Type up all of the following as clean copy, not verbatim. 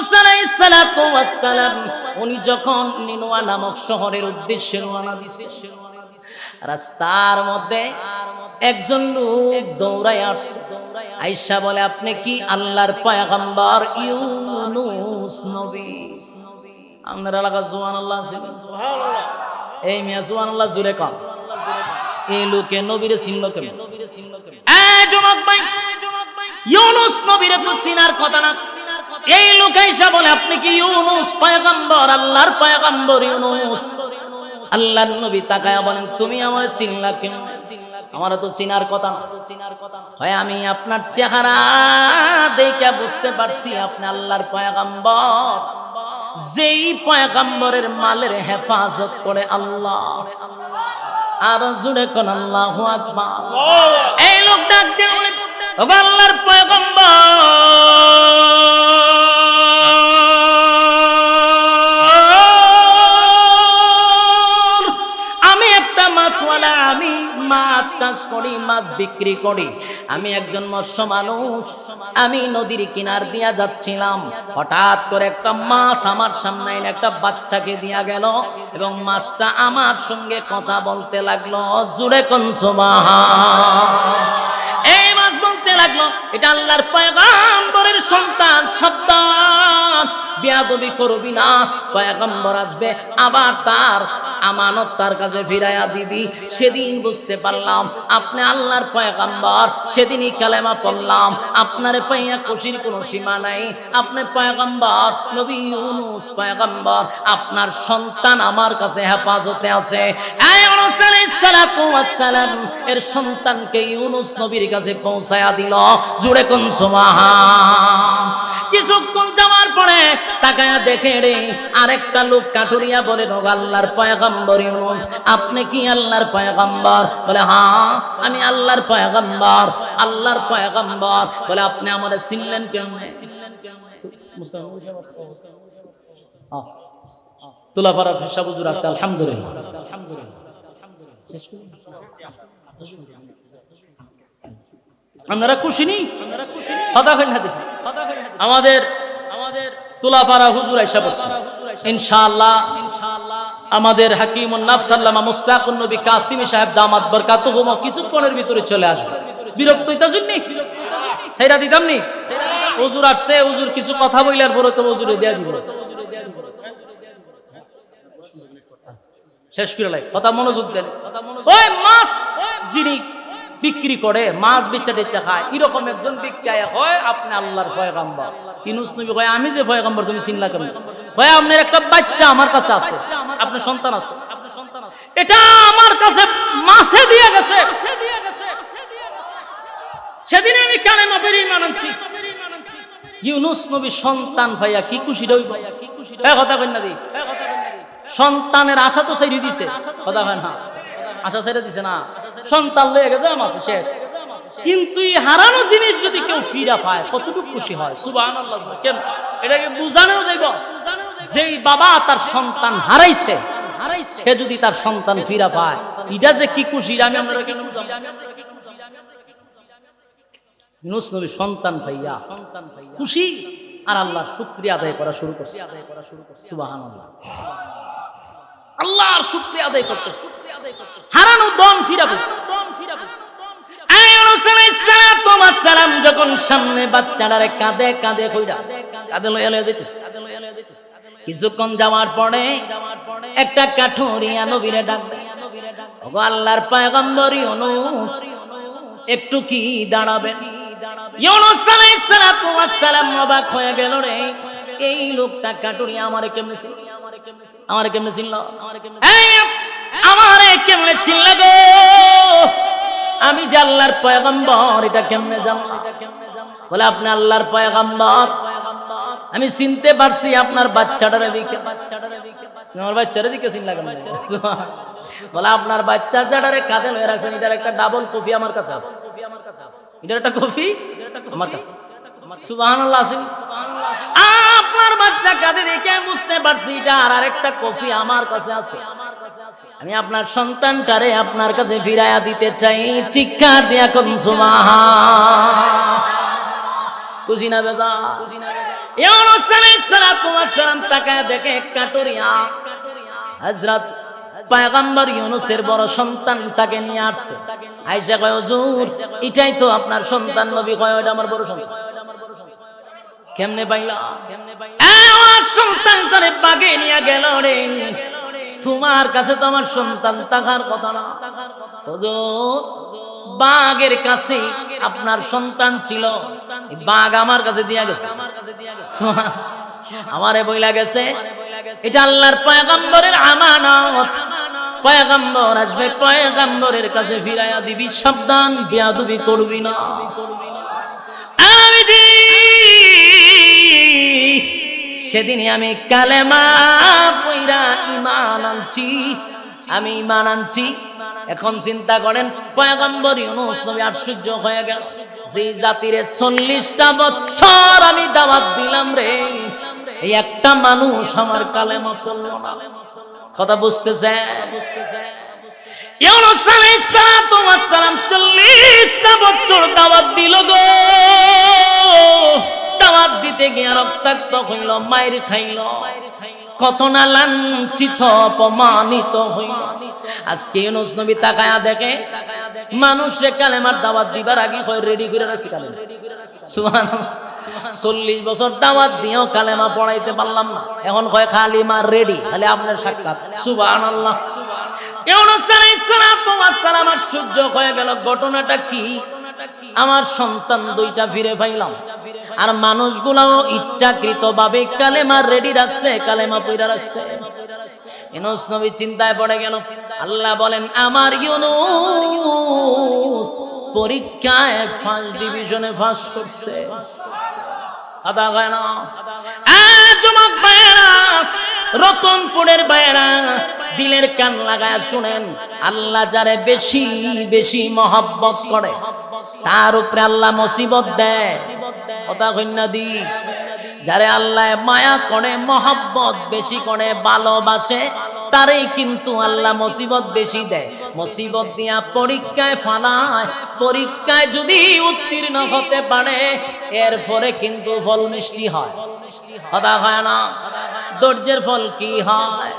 ইউনূস আলাইহিস সালাতু ওয়াস সালাম উনি যখন নিনুয়া নামক শহরের উদ্দেশ্যে রওনা দিছে, রাস্তার মধ্যে একজন লোক দৌড়ায় আসছে। আয়েশা বলে, আপনি কি আল্লাহর পয়গম্বর ইউনূস নবী? আপনার এলাকা সুবহানাল্লাহ আছে? সুবহানাল্লাহ। এই মিয়া সুবহানাল্লাহ জুড়ে কর। এই লোকে নবীরে চিনল কেমন? এই যুবক ভাই, ইউনূস নবীরে তো চিনার কথা না। এই লোক আয়েশা বলে, আপনি কি ইউনূস পয়গম্বর, আল্লাহর পয়গম্বর ইউনূস? আল্লাহর নবী তাকায়া বলেন, তুমি আমারে চিনলা কেন? আমারও তো চিনার কথা না। হয় আমি আপনার চেহারা দেখে বুঝতে পারছি আপনি আল্লাহর পয়গম্বর, যেই পয়গম্বরের মালের হেফাজত করে আল্লাহ। আর জুড়ে কোন আল্লাহু আকবার। এই লোক ডাক দিয়ে বলে, ওগো আল্লাহর পয়গম্বর, আমি একটা মাছওয়ালা, আমি মাছ চাষ করি, মাছ বিক্রি করি, আমি একজন মৎস্য মানুষ। আমি নদীর কিনার দিয়া যাচ্ছিলাম, হঠাৎ করে একটা মাছ আমার সামনে এনে একটা বাচ্চাকে দিয়া গেল এবং মাছটা আমার সঙ্গে কথা বলতে লাগলো। জুড়ে কোন সুবহান। এই মাছ বলতে লাগলো, এটা আল্লাহর পয়গম্বরের সন্তান, সাবধান, বেয়াদবি করবি না, পয়গম্বর আসবে আবার তার আমানত তার কাছে ফিরাইয়া দিবি। সেদিন বুঝতে পারলাম আপনি আল্লাহর পয়গম্বর, সেদিনই কালেমা পড়লাম। আপনার পাইয়া খুশির কোনো সীমা নাই, আপনি পয়গম্বর, নবী ইউনূস পয়গম্বর, আপনার সন্তান আমার কাছে হেফাজতে আছে। ইউনূস আলাইহিস সালাতু ওয়াস সালাম এর সন্তানকে ইউনূস নবীর কাছে পৌঁছায়া দিল। জুড়ে কোন সুবহান। কিছুক্ষণ যাওয়ার পরে তাকায়া দেখে রে আরেকটা লোক কাঠুরিয়া বলে, ওগো আল্লাহর পয়গম্বর ইউনূস, আপনি কি আল্লাহর পয়গম্বর? বলে, হ্যাঁ আমি আল্লাহর পয়গম্বর। আল্লাহর পয়গম্বর বলে, আপনি আমারে চিনলেন কেমনে? তুলাপাড়ার ফেসা হুজুর আসছে, আলহামদুলিল্লাহ। আপনারা খুশি নি? কথা কই না দেখি। আমাদের তুলাপাড়া হুজুর আইসা বলছে, ইনশাআল্লাহ আমাদের হাকিমুন নাফস আল্লামা মুস্তাকুন নবী কাসিমি সাহেব দামাত বরকাতুহুম কিছুক্ষণের ভিতরে চলে আসবে। বিরক্ত হইতাছেন নি? ছাইরা দিতাম নি? হুজুর আসছে, হুজুর কিছু কথা বইলার পরে তো হুজুরে দেয়া দিব। শেষ করে লাই কথা, মনোযোগ দেন। ওই মাছ যিনি বিক্রি করে, মাছ বেচা টেচা খায়, এরকম একজন ব্যক্তি আয়া হয় আপনি আল্লাহর পয়গম্বর। ইউনূস নবী কয়, আমি যে পয়গম্বর তুমি চিনলা কেমন? কয়, আপনার একটা বাচ্চা আমার কাছে আছে, আপনার সন্তান আছে, এটা আমার কাছে মাছে দিয়ে গেছে, সেদিন আমি কালেমা পড়ে ঈমান আনছি। ইউনূস নবী সন্তান ভাইয়া কি খুশি রই, কথা কই না দি। সন্তানের আশা তো ছেড়ে দিছে, কথা হয় না, আশা ছেড়ে দিছে না, সন্তান লয়ে গেছে আমার শেষ। কিন্তু এই হারানো জিনিস যদি কেউ ফিরা পায় কতটুকু খুশি হয়, সুবহানাল্লাহ। কেন এটাকে বুঝানো যাইব? যেই বাবা তার সন্তান হারাইছে, সে যদি তার সন্তান ফিরা পায়, এটা যে কি খুশি, আমি আপনারা কেন বুঝাবো? ইউনূস নবী সন্তান ভাইয়া খুশি আর আল্লাহর শুকরিয়া আদায় করা শুরু করছে। সুবহানাল্লাহ, আল্লাহর শুকরিয়া আদায় করতেছে, হারানো দম ফিরা পেয়েছে। ইউনূস আলাইহিস সালাম যখন সামনে বাচ্চাটারে কাঁদে কাঁদে কইরা কাঁদে লইয়া যাইতেছে, কিছুক্ষণ যাওয়ার পরে একটা কাঠুরিয়া নবীরে ডাক দেয়, ওগো আল্লাহর পয়গম্বর ইউনূস, একটু কি দাঁড়াবেন? ইউনূস আলাইহিস সালাম অবাক হয়ে গেল, রে এই লোকটা কাঠুরিয়া আমারে কেমনে চিনল? আমারে কেমনে চিনল? আমারে কেমনে চিনল গো? আমি যে আল্লাহর পয়গম্বর এটা কেমনে জানলাম? বলে, আপনি আল্লাহর পয়গম্বর, আমি চিনতে পারছি আপনার বাচ্চাটারে দিকে। আমার বাচ্চারে দিকে চিনলা কেন? বলে, আপনার বাচ্চাটারে কাঁধে লয়ে রাখছেন, এটার একটা ডাবল কপি আমার কাছে আছে, এটার একটা কপি আমার কাছে আছে। সুবহানাল্লাহ। আপনার বাচ্চা কাঁধে রেখে বুঝতে পারছি এটা আর আরেকটা কপি আমার কাছে আছে। আমি আপনার সন্তানটারে আপনার কাছে ফিরাইয়া দিতে চাই। চিৎকার দিয়া কোন সুবহান। খুশি না বেজা? ইউনূস আলাইহিস সালাতু ওয়াস সালাম তাকায় দেখে কাটুরিয়া হযরত পয়গম্বর ইউনূসের বড় সন্তানটাকে নিয়ে আসছে। আয়েশা কয়, হুজুর এটাই তো আপনার সন্তান। নবী কয়, ওটা আমার বড় সন্তান। কেমনে পাইলা? আমার সন্তানটারে বাগে নিয়ে গেল রে। তোমার কাছে তো আমার সন্তান থাকার কথা না হুজুর, বাঘের কাছে আপনার সন্তান ছিল, বাঘ আমার কাছে দিয়া গেছে। আমারে বইলা গেছে এটা আল্লাহর পয়গম্বরের আমানত। পয়গম্বর আসবে, পয়গম্বরের কাছে ফিরাইয়া দিবি, সাবধান বেয়াদবি করবি না। সেদিনই আমি কালেমা পয়রা ঈমান আনছি, আমি ঈমান আনছি। এখন চিন্তা করেন পয়গম্বর ইউনূস নবী আশ্চর্য হয়ে গেল, যে জাতিরে 40টা বছর আমি দাওয়াত দিলাম রে, এই একটা মানুষ আমার কালেমা পড়লো না। কথা বুঝতেছে? ইউনূস আলাইহিস সালাতু ওয়াস সালাম 40টা বছর দাওয়াত দিল গো। দাওয়াত দিতে গিয়ে রক্তাক্ত হইল, মায়ের খাইল, কত না লাঞ্ছিত অপমানিত হইল। আজকে ইউনূস নবী তাকায়া দেখে মানুষরে কালেমার দাওয়াত দিবার আগে কয় রেডি করে রাখছি কালেমা। সুবহানাল্লাহ। 40 বছর দাওয়াত দিয়েও কালেমা পড়াইতে পারলাম না, এখন কয় কালিমা রেডি, খালি আপনার সাক্ষাৎ। সুবহানাল্লাহ। ইউনূস আলাইহিস সালাতু ওয়াস সালাম আশ্চর্য হয়ে গেল, ঘটনাটা কি? আমার সন্তান দুইটা ফিরে পাইলাম, আর মানুষগুলাও ইচ্ছাকৃতভাবে কালেমা রেডি রাখছে, কালেমা পড়া রাখছে। ইউনূস নবী চিন্তায় পড়ে গেল। আল্লাহ বলেন, আমার ইউনূস পরীক্ষায় ফার্স্ট ডিভিশনে পাস করছে। আদা গায় না যুবক ভাইয়েরা, রতনপুরের ভাইয়েরা, দিলের কান লাগায় শুনেন, আল্লাহ যারে বেশি বেশি মহব্বত করে তার উপরে আল্লাহ মুসিবত দেয়। কথা কইনা দি, যারে আল্লাহ মায়া করে, মহব্বত বেশি করে, ভালোবাসে, তারই কিন্তু আল্লাহ মুসিবত বেশি দেয়। মুসিবত দিয়া পরীক্ষায় ফালায়, পরীক্ষায় যদি উত্তীর্ণ হতে পারে এরপরে কিন্তু ফল মিষ্টি হয়। কথা হয় না? ধৈর্যের ফল কি হয়?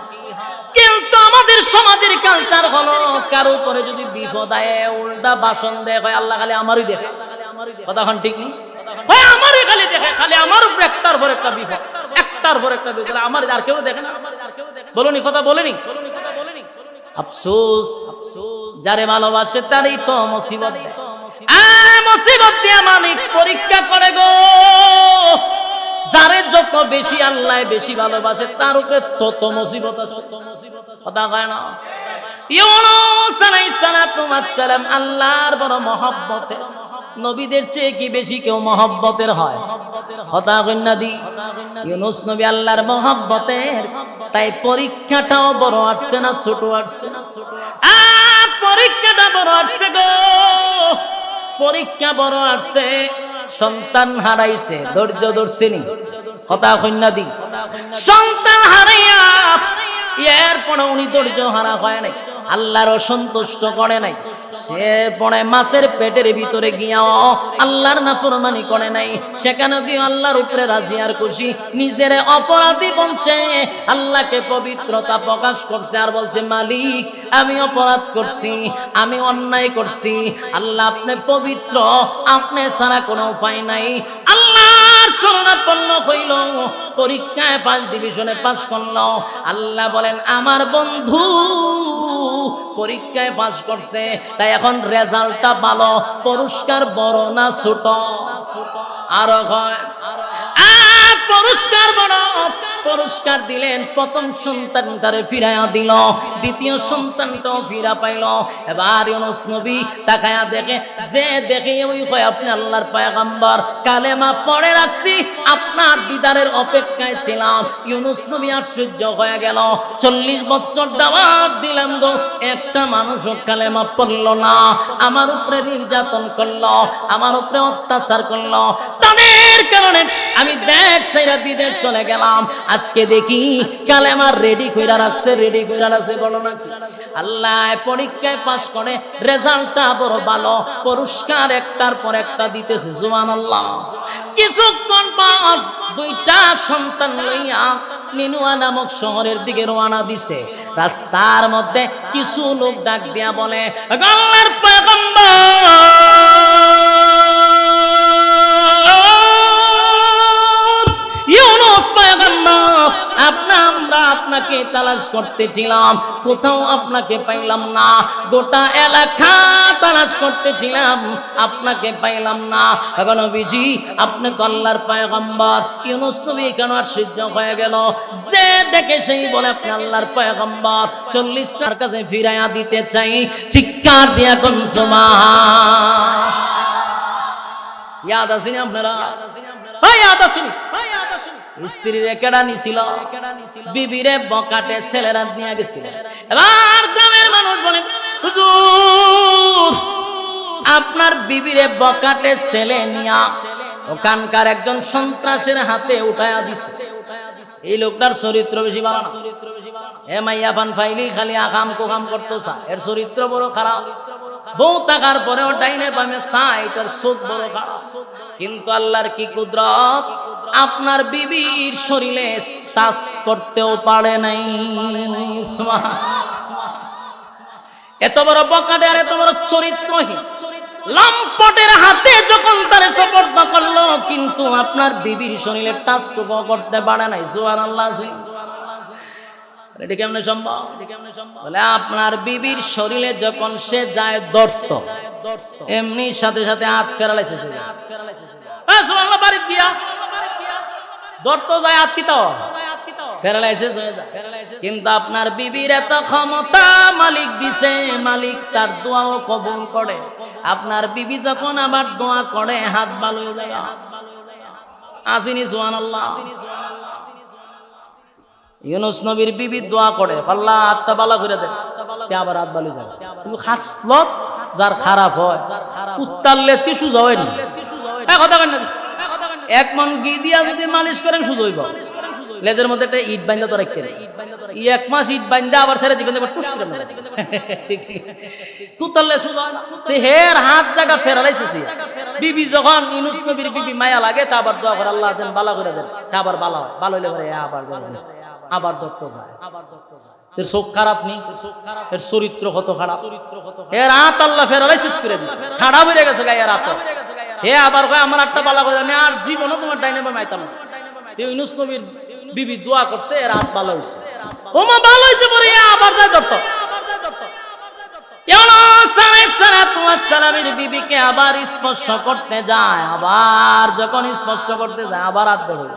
কিন্তু আমাদের সমাজের কালচার হলো, কারো উপরে যদি বিপদ আয় উল্টা ভাষণ দেয়, আল্লাহ খালি আমারই দেখে। কথা হন ঠিক নেই? আমারই খালি দেখে, খালি আমার উপরে একটার পর একটা বিপদ, একটার পর একটা বিপদ, আমার আর কেউ দেখে না। বলুনি কথা বলেনি? আফসোস, যারে ভালোবাসে তারই তো মুসিবত দেয়। মুসিবত দিয়া মালিক পরীক্ষা করে গো। যারে যত বেশি আল্লাহ বেশি ভালোবাসে তার উপরে তত মুসিবত আছে। কথা কয় না? ইউনূস আলাইহিস সালাতু ওয়াস সালাম আল্লাহর বড় মহব্বতে, নবীদের চেয়ে কি বেশি কেউ মহব্বতের হয়? কথা কইনা দি, ইউনূস নবী আল্লাহর মহব্বতের, তাই পরীক্ষাটাও বড় আসছে না ছোট আসছে? পরীক্ষাটা বড় আসছে গো, পরীক্ষা বড় আসছে। সন্তান হারাইছে, ধৈর্য ধরছেনি? কথা কইনা দি, সন্তান হারাইয়া এরপরে উনি ধৈর্য হারা হয় নাই, আল্লাহর অসন্তুষ্ট করে নাই। সে পরে মাছের পেটের ভিতরে গিয়াও আল্লাহর নাফরমানি করে নাই, সেখানে গিয়ে আল্লাহর উপরে রাজি আর খুশি। নিজের অপরাধী বলছে, আল্লাহকে পবিত্রতা প্রকাশ করছে, আর বলছে, মালিক আমি অপরাধ করছি, আমি অন্যায় করছি, আল্লাহ আপনি পবিত্র, আপনি ছাড়া কোনো উপায় নাই। আল্লাহর শরণাপন্ন হইল, পরীক্ষায় ফার্স্ট ডিভিশনে পাস করলো। আল্লাহ বলেন, আমার বন্ধু পরীক্ষায় পাস করছে, তাই এখন রেজাল্টটা ভালো, পুরস্কার বড় না ছোট? আরো হয় পুরস্কার বড়। পুরস্কার দিলেন, প্রথম সন্তানটারে ফিরাইয়া দিল, দ্বিতীয় সন্তানটাও ফিরা পাইল। এবার ইউনূস নবী তাকায়া দেখে, যে দেখে ওই কয়, আপনি আল্লাহর পয়গম্বর, কালেমা পড়ে রাখছি, আপনার দিদারের অপেক্ষায় ছিলাম। ইউনূস নবী আশ্চর্য হয়ে গেল, 40 বছর দাওয়াত দিলাম গো, একটা মানুষও কালেমা পড়ল না, আমার উপরে নির্যাতন করলো, আমার উপরে অত্যাচার করলো, তাদের কারণে আমি দেখ সাইরা বিদেশ চলে গেলাম। আজকে দেখি কালেমা রেডি কইরা রাখছে, রেডি কইরা রাখছে। বলো না, আল্লাহ পরীক্ষায় পাস করে রেজাল্টটা বড় ভালো, পুরস্কার একটার পর একটা দিতেছে। সুবহানাল্লাহ। কিছুক্ষণ পর দুইটা সন্তান লইয়া নিনুয়া নামক শহরের দিকে রওনা দিছে। রাস্তার মধ্যে কিছু লোক ডাক দিয়া বলে, আল্লাহর পয়গম্বর, ইউনূস পয়গম্বর, আমরা আপনাকে তালাশ করতেছিলাম, কোথাও আপনাকে পাইলাম না। গোটা এলাকা তালাশ করতেছিলাম, আপনাকে পাইলাম না। নবীজি, আপনি তো আল্লাহর পয়গম্বর। ইউনূস নবী কেন আশ্চর্য হয়ে গেল, যে দেখে সেই বলে আপনি আল্লাহর পয়গম্বর। 40টার কাছে ফিরাইয়া দিতে চাই, চিৎকার দিয়া কোন সুবহান। ইয়াদ আসেনি আপনারা? ইয়াদ আসেনি? স্ত্রীর কেডা নিছিল, বিবিরে বকাটে ছেলেরা নিয়ে গেছিল। এবার গ্রামের মানুষ বলে, হুজুর, আপনার বিবিরে বকাটে ছেলে নিয়া ওখানকার একজন সন্ত্রাসের হাতে উঠায়া দিছে। এই লোকটার চরিত্র বেশি ভালো না। এ মাইয়া পান ফাইলি খালি আকাম কোকাম করতেছা, এর চরিত্র বড় খারাপ। বউ থাকার পরেও ডাইনে বামে চাই, এটার চোখ বড় খারাপ। কিন্তু আল্লাহর কি কুদরত, আপনার বিবির শরীরে টাচ করতেও পারে নাই। এত বড় বকাটে আর এত বড় চরিত্রহীন লম্পটের হাতে যখন তারে সুপর্দ করলো, কিন্তু আপনার বিবির শরীরে টাচটুকু করতে পারে নাই। সুবহানাল্লাহ। এটা কেমনে সম্ভব? বলে আপনার বিবির শরীরে যখন সে যায় দর্ত, এমনি সাথে সাথে হাত ফেরালাইছে। সুবহানাল্লাহ। বাড়ি দিয়া দর্ত যায় আত্মিত ফেরালাইছে। কিন্তু আপনার বিবির এত ক্ষমতা মালিক দিছে, মালিক তার দোয়াও কবুল করে। আপনার বিবি যখন আবার দোয়া করে, হাত ভালো হয়ে যায়। আসিনি? সুবহানাল্লাহ। ইউনূস নবীর বিবি দোয়া করে, আল্লাহ হাতটা ভালো করে দেন, আবার হাত ভালো যায়। তুমি খাসলত যার খারাপ হয়, উত্তার লেজ কি সুজা হয় না? কথা কেন? এক মন ঘি দিয়া যদি মালিশ করেন সুজা হইব। লেজের মধ্যে একটা ইট বাইন্দা তো রাখতে, এক মাস ইট বাইন্দা আবার ছেড়ে দিবেন, টুস করে তুতার লেজ সুজা হয় না। হের হাত জায়গা ফেরালাইছে। বিবি যখন ইউনূস নবীর বিবি মায়া লাগে, তা আবার দোয়া করে, আল্লাহ দেন ভালো করে দেন, তা আবার ভালো হয়। ভালো হইলে পরে আবার দত্ত যায়। এর চোখ খারাপ নেই, এর চরিত্র কত খারাপ। এর হাত আল্লাহ ফেরালাই শেষ করে দিচ্ছে, ঠাড়া বেড়ে গেছে গায়ে হাত। হে আবার কয় আমার একটা বালা করে, আমি আর জীবনও তোমার ডাইনে বা মাইতাম না। ইউনূস নবীর বিবি দোয়া করছে, এর হাত ভালো হয়েছে। ওমা ভালো হয়েছে পরে আবার যায় দত্ত। ইউনূস আলাইহিস সালামের বিবিকে আবার স্পর্শ করতে যায়, আবার যখন স্পর্শ করতে যায় আবার হাত বের হয়ে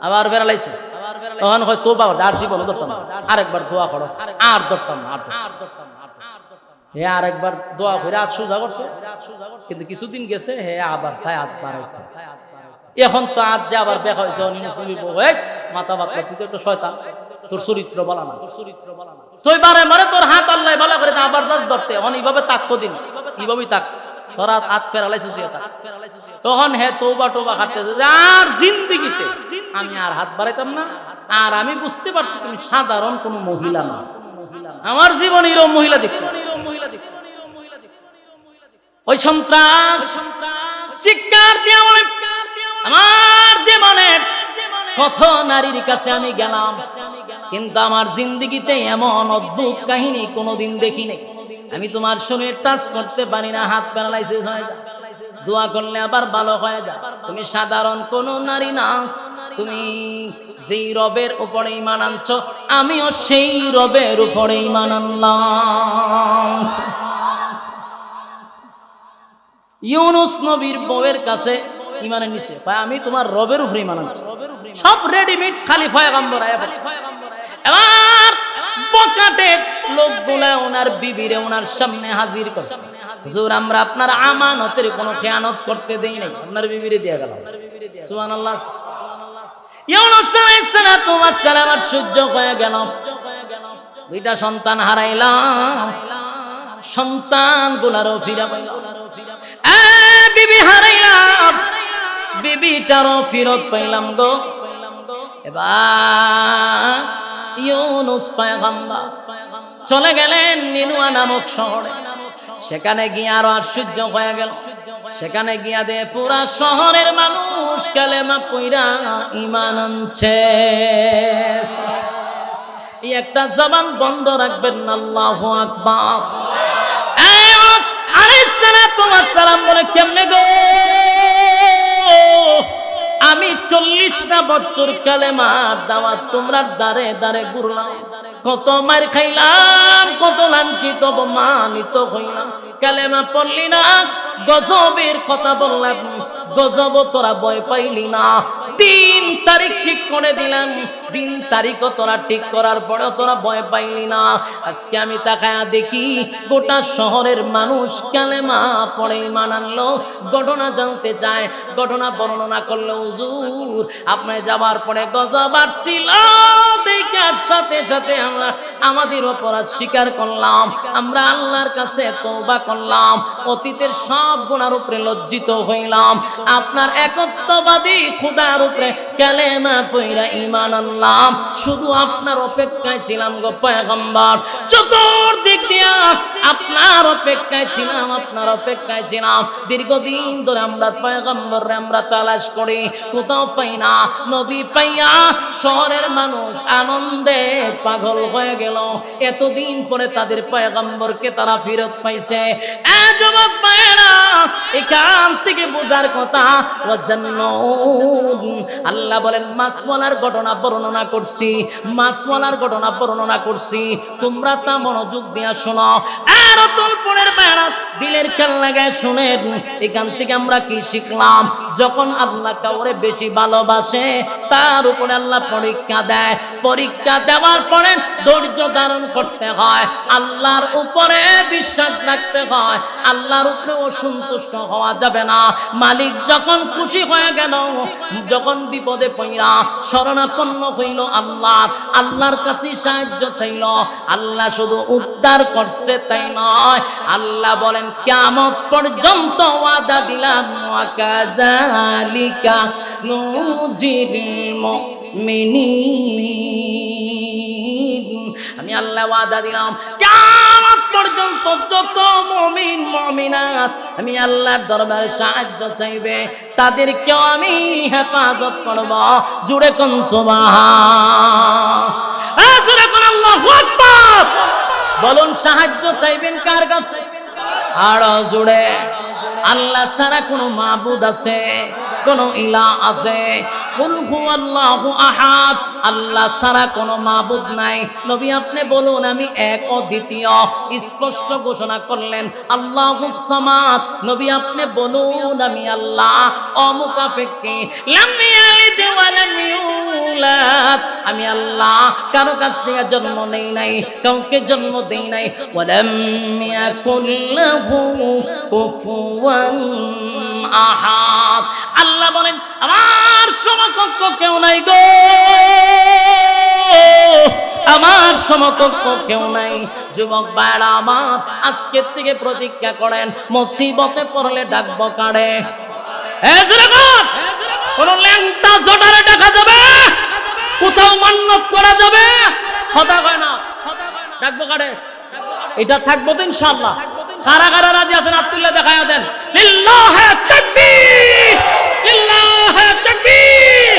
আবার বেড়ালাইছে। তখন হয় তোবা, আর জীবন ধরতাম না, আরেকবার দোয়া করো, আর ধরতাম না। হে আরেকবার দোয়া করে হাত সোজা করছে, কিন্তু কিছুদিন গেছে, হে আবার চাই হাত বাড়াইতে। এখন তো আজ যে আবার দেখা হয়েছে, মাথা বাচ্চা, তুই তো একটা শয়তান, তোর চরিত্র বলা না, তুই বারে বারে তোর হাত আল্লাহ ভালো করে আবার যাস ধরতে। এখন এইভাবে তাক দিন, এইভাবেই তাক, তোর হাত ফেরালাইছে। তখন হে তৌবা টোবা খাটতেছে, আর জিন্দিগিতে আমি আর হাত বাড়াইতাম না। আর আমি বুঝতে পারছি তুমি সাধারণ কোন মহিলা না, আমার জীবনে এরকম মহিলা দেখছি। ওই সন্ত্রাস চিৎকার দিয়ে বলে, আমার জীবনে কত নারীর কাছে আমি গেলাম, কিন্তু আমার জিন্দিগিতে এমন অদ্ভুত কাহিনী কোনোদিন দেখি নাই। আমি তোমার শরীরে টাচ করতে পারি না, হাত প্যারালাইসিস হয়ে যায়, দোয়া করলে আবার ভালো হয়ে যায়। তুমি সাধারণ কোন নারী না, তুমি যেই রবের উপরে ঈমান আনছো, আমিও সেই রবের উপরে ঈমান আনলাম। ইউনূস নবীর বউয়ের কাছে ঈমানের নিচে ভাই, আমি তোমার রবের উপরে ঈমান আনছি। সব রেডিমেড, খালি পয়গম্বর আয়া। এবার বকাটে লোকগুলা ওনার বিবিরে ওনার সামনে হাজির করছে, হুজুর আমরা আপনার আমানতের কোনো খেয়ানত করতে দেই নাই, আপনার বিবিরে দিয়ে গেলাম। সুবহানাল্লাহ। ইউনূস আলাইহিস সালাম আর সহ্য হয়ে গেল, দুইটা সন্তান হারাইলাম, সন্তানগুলারও ফিরা পাইলাম। বিবি হারাইলাম, বিবিটারও ফিরত পাইলাম গো। এবার ইউনূস পয়গম্বর চলে গেলেন নিনুয়া নামক শহরে। সেখানে গিয়ে আরো আশ্চর্য হয়ে গেল, সেখানে গিয়া দে পুরা শহরের মানুষ মানুষ কালেমা পয়রা ঈমান আনছে। এই একটা জবান বন্ধ রাখবেন না, আল্লাহু আকবার। আলাইহিস সালাতু ওয়াস সালাম বলে, কেমনে গো, আমি 40টা বছর কালেমার দাওয়াত তোমরা দাঁড়ে দাঁড়ে ঘুরলাম, কত মার খাইলাম, কত লাঞ্ছিত অপমানিত হইলাম, কালেমা পড়লি না, গজবের কথা বললাম, গজব তোরা ভয় পাইলি না, 3 তারিখ ঠিক করে দিলাম, 3 তারিখও তোরা ঠিক করার পরেও তোরা ভয় পাইলি না। আজকে আমি তাকায়া দেখি গোটা শহরের মানুষ কালেমা পড়ে ঈমান আনলো। ঘটনা জানতে চায়, ঘটনা বর্ণনা করলো, হুজুর আপনি যাবার পরে গজব আসছিল, দেখার সাথে সাথে আমরা আমাদের অপরাধ স্বীকার করলাম, আমরা আল্লাহর কাছে তওবা করলাম, অতীতের সব গুনার উপরে লজ্জিত হইলাম, আপনার একত্ববাদী খোদার উপরে কালেমা পয়রা ঈমান আনলাম, শুধু আপনার অপেক্ষায় ছিলাম গো পয়গম্বর, চতুর্দিক দিয়া আপনার অপেক্ষায় ছিলাম, আপনার অপেক্ষায় ছিলাম, দীর্ঘদিন ধরে আমরা পয়গম্বররে আমরা তালাশ করি, কোথাও পাই না, নবী পাইয়া শহরের মানুষ আনন্দে পাগল হয়ে গেল, এতদিন পরে তাদের পয়গম্বরকে তারা ফেরত পাইছে। যুবক ভাইয়েরা, এখান থেকে বোঝার কথা, আল্লাহ বলেন মাছওয়ালার ঘটনা বর্ণনা করছি, মাছওয়ালার ঘটনা বর্ণনা করছি, তোমরা তা মনোযোগ দিয়া শোনো। আর অতলপুরের বাইরা দিলের খেয়াল লাগায় শুনেন, এখান থেকে আমরা কি শিখলাম, যখন আল্লাহ কাউরে বেশি ভালোবাসে তার উপরে আল্লাহ পরীক্ষা দেয়, পরীক্ষা দেওয়ার পরে ধৈর্য ধারণ করতে হয়, আল্লাহর উপরে বিশ্বাস রাখতে হয়, আল্লাহর উপরে অসন্তুষ্ট হওয়া যাবে না। মালিক যখন খুশি হয়ে গেল, যখন বিপদে পড়া শরণাপন্ন হইল আল্লাহ, আল্লাহর কাছে সাহায্য চাইল, আল্লাহ শুধু উদ্ধার করছে তাই নয়, আল্লাহ বলেন কিয়ামত পর্যন্ত ওয়াদা দিলাম, ওয়া কাযালিকা নুজিল মুমিনিন, আমি আল্লাহ ওয়াদা দিলাম কিয়ামত পর্যন্ত যত মুমিন মুমিনাত আমি আল্লাহর দরবারে সাহায্য চাইবে তাদেরকেও আমি হেফাজত করব। জুড়ে কোন সুবহান, জুড়ে কোন আল্লাহু আকবার। বলুন সাহায্য চাইবেন কার কাছে? আরো জুড়ে। আল্লাহ ছাড়া কোন মাবুদ আছে, কোন ইলাহ আছে? কুল হুয়াল্লাহু আহাদ, আল্লাহ ছাড়া কোন মাবুদ নাই। নবী আপনি বলুন আমি এক ও দ্বিতীয়, স্পষ্ট ঘোষণা করলেন আল্লাহুস সামাদ। নবী আপনি বলুন আমি আল্লাহ অমুকাফেক্কি, লাম ইয়ালিদ ওয়া লাম ইউলাদ, আমি আল্লাহ কারো কাছ থেকে জন্ম নেই নাই, কাউকে জন্ম দেই নাই। ওয়া লাম ইয়াকুল লাহু কুফুয়ান আহাদ, আল্লাহ বলেন আমার সমকক্ষ কেউ নাই গো, আমার সমকক্ষ কেউ নাই। যুবক ভাইরা আমার, আজকের থেকে প্রতিজ্ঞা করেন, মুসিবতে পড়লে ডাকবো কারে? কোন ল্যাংটা জটারে দেখা যাবে, কোথাও মান্নত করা যাবে, কথা কয় না, ডাকবো কারে? এটা থাকবো তো ইনশাআল্লাহ। কারা কারা রাজি আছেন আব্দুল্লাহ দেখায়া দেন। লিল্লাহি তাকবীর, লিল্লাহি তাকবীর।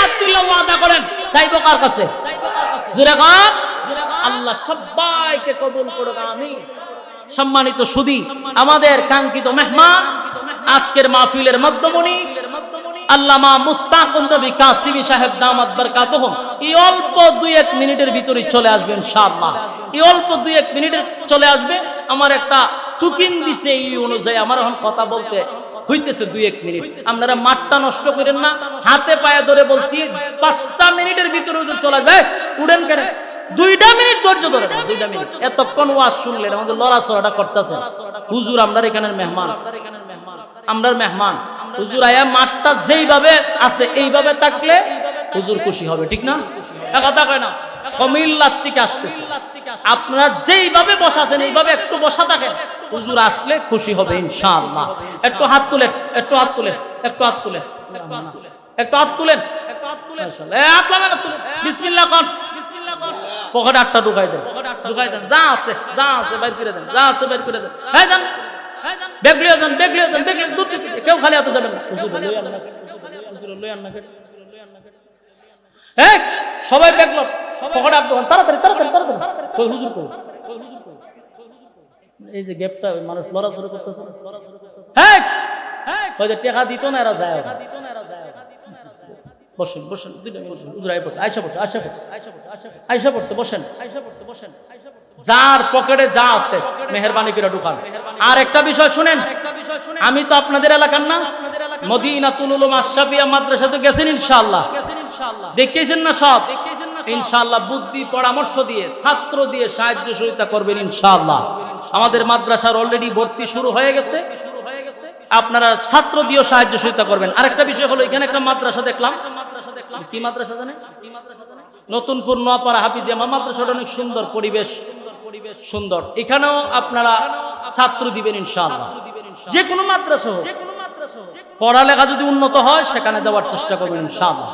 আব্দুল্লাহ ওয়াদা করেন, চাইবো কার কাছে? জোরে কর। আল্লাহ সবাইকে কবুল করুক, আমিন। সম্মানিত সুধী, আমাদের কাঙ্ক্ষিত মেহমান, আজকের মাহফিলের মধ্যমণি আল্লামা মুস্তাকুন নবী কাসিমি সাহেব দামাত বরকাতুহুম, এই অল্প 2-1 মিনিটের ভিতরে চলে আসবেন ইনশাআল্লাহ। এই অল্প 2-1 মিনিটে চলে আসবে। আমার একটা টুকিং দিছে, এই অনুযায়ী আমার এখন কথা বলতে হইতেছে 2-1 মিনিট। আপনারা মাঠটা নষ্ট করেন না, হাতে পায়ে ধরে বলছি 5টা মিনিটের ভিতরে চলে আসবে। উড়েন কেন? 2টা মিনিট ধৈর্য ধরে, 2টা মিনিট। এতক্ষণ ওয়াজ শুনলেন, আমাদের লড়াচড়াটা করতেছেন। হুজুর আমরা এখানের মেহমান, আমরার মেহমান। হুজুর আয়া মাঠটা যেইভাবে আছে এইভাবে থাকলে হুজুর খুশি হবে, ঠিক না? কথা কয় না? কুমিল্লার থেকে আসতেছে, আপনারা যেইভাবে বসা আছেন এইভাবে একটু বসা থাকেন, হুজুর আসলে খুশি হবে ইনশাআল্লাহ। একটু হাত তুলেন, একটু হাত তুলেন, একটু হাত তুলেন, একটু হাত তুলেন, হাত লাগান, বিসমিল্লাহ কর, পকেটে 8টা ঢুকাই দেন, ঢুকাই দেন, যা আছে বাইর করে দেন, যা আছে বাইর করে দেন। হ্যাঁ যান, ব্যাগ লিয়ে যান, ব্যাগ লিয়ে যান, ব্যাগ লিয়ে দূর থেকে কেউ খালি হাতে যাবেন না। হুজুর লই আন না, হুজুর লই আন না। এই সবাই ব্যাগ লন, পকেটে হাত দেন, তাড়াতাড়ি তাড়াতাড়ি তাড়াতাড়ি। কই হুজুর কই? এই যে গ্যাপটা মানুষ লড়াচড়া করতেছে, হ্যাঁ ওই যে টাকা দিত না এরা যায়। বসেন বসেন, দুইটা মিনিট হুজুর আইসা পড়ছে, আইসা পড়ছে, আইসা পড়ছে, আইসা পড়ছে, বসেন, আইসা পড়ছে, বসেন। যার পকেটে যা আছে মেহেরবানি করে ঢুকান। আর একটা বিষয় শুনেন, আমি তো আপনাদের এলাকার না, মদিনাতুল উলুম আশরাফিয়া মাদ্রাসাতে গেছেন ইনশাআল্লাহ, দেখতেছেন না সব? ইনশাআল্লাহ বুদ্ধি পরামর্শ দিয়ে, ছাত্র দিয়ে সাহায্য সহযোগিতা করবেন ইনশাআল্লাহ। আমাদের মাদ্রাসার অলরেডি ভর্তি শুরু হয়ে গেছে, আপনারা ছাত্র দিয়েও সাহায্য সহযোগিতা করবেন। আরেকটা বিষয় হলো, এখানে একটা মাদ্রাসা দেখলাম, কি মাদ্রাসা জানেন? নতুনপুর নোয়াপাড়া হাফিজিয়া মাদ্রাসাটা অনেক সুন্দর, পরিবেশ সুন্দর। এখানেও আপনারা ছাত্র দিবেন ইনশাআল্লাহ। যে কোনো মাদ্রাসা হোক, পড়ালেখা যদি উন্নত হয় সেখানে দেওয়ার চেষ্টা করবেন ইনশাআল্লাহ।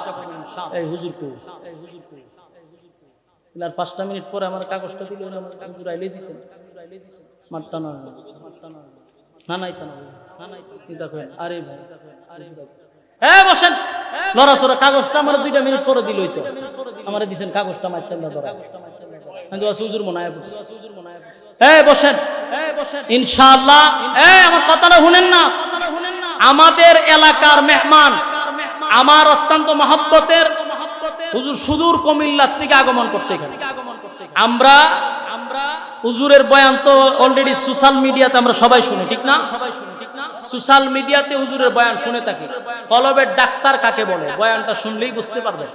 এই হুজুর কো আর 5টা মিনিট পরে আমার কাগজটা দিলে হুজুর আইলে দিতেন। মারটা না না নাইতা না না নাইতা দেখো। আরে ভাই হ্যাঁ বসেন, লড়াচড়া। কাগজটা আমার 2টা মিনিট পরে দিল, হইতো আমার দিছেন কাগজটা মাঝখান ধরা। হুজুর মনে হয় বসেন ইনশাআল্লাহ। আমার কথাটা শুনেন না, আমাদের এলাকার মেহমান, আমার অত্যন্ত মহব্বতের হুজুর সুদূর কুমিল্লা থেকে আগমন করছে এখানে। আমরা হুজুরের বয়ান তো অলরেডি সোশ্যাল মিডিয়াতে আমরা সবাই শুনি, ঠিক না? সোশ্যাল মিডিয়াতে হুজুরের বয়ান শুনে থাকি। কলবের ডাক্তার কাকে বলে বয়ানটা শুনলেই বুঝতে পারবে।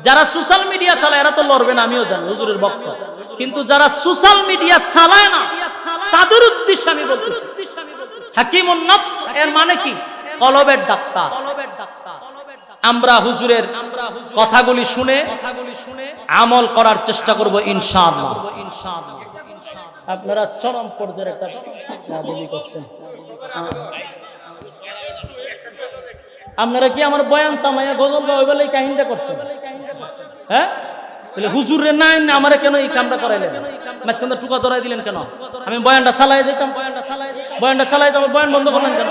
যারা সোশ্যাল মিডিয়া চালায় এরা তো লড়বে না, আমিও জানি হুজুরের বক্তব্য, কিন্তু যারা সোশ্যাল মিডিয়া চালায় না তাদের উদ্দেশ্যে আমি বলতেছি, হাকিমুন নফস এর মানে কি? কলবের ডাক্তার। আমরা হুজুরের কথাগুলি শুনে আমল করার চেষ্টা করব ইনশাআল্লাহ। আপনারা চরম পর্যায়ের একটা দাবি করছেন। আপনারা কি আমার বয়ান তামাইয়া গজল বা ওই বেলা এই কাহিনীটা করছেন? হ্যাঁ, তাহলে হুজুরের নাই না আমারে কেন এই কামটা করাইলেন? মাঝখানে টুকা ধরাই দিলেন কেন? আমি বয়ানটা চালাই যেতাম, বয়ানটা চালাই বয়ান বন্ধ করলেন কেন?